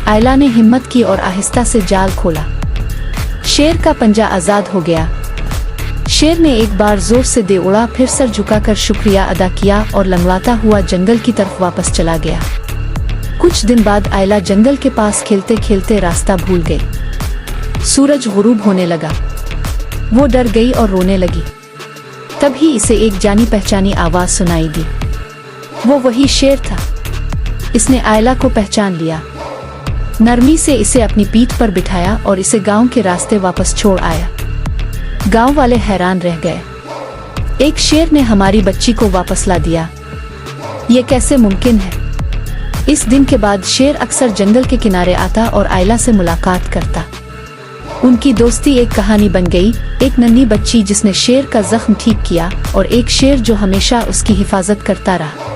आयला ने हिम्मत की और आहिस्ता से जाल खोला। शेर का पंजा आजाद हो गया। शेर ने एक बार जोर से दे उड़ा, फिर सर झुकाकर शुक्रिया अदा किया और लंगड़ाता हुआ जंगल की तरफ वापस चला गया। कुछ दिन बाद आयला जंगल के पास खेलते खेलते रास्ता भूल गई। सूरज गुरूब होने लगा। वो डर गई और रोने लगी। तभी इसे एक जानी पहचानी आवाज सुनाई दी। वो वही शेर था। इसने आयला को पहचान लिया। नरमी से इसे अपनी पीठ पर बिठाया और इसे गांव के रास्ते वापस छोड़ आया। गांव वाले हैरान रह गए। एक शेर ने हमारी बच्ची को वापस ला दिया, ये कैसे मुमकिन है? इस दिन के बाद शेर अक्सर जंगल के किनारे आता और आयला से मुलाकात करता। उनकी दोस्ती एक कहानी बन गई, एक नन्ही बच्ची जिसने शेर का जख्म ठीक किया और एक शेर जो हमेशा उसकी हिफाजत करता रहा।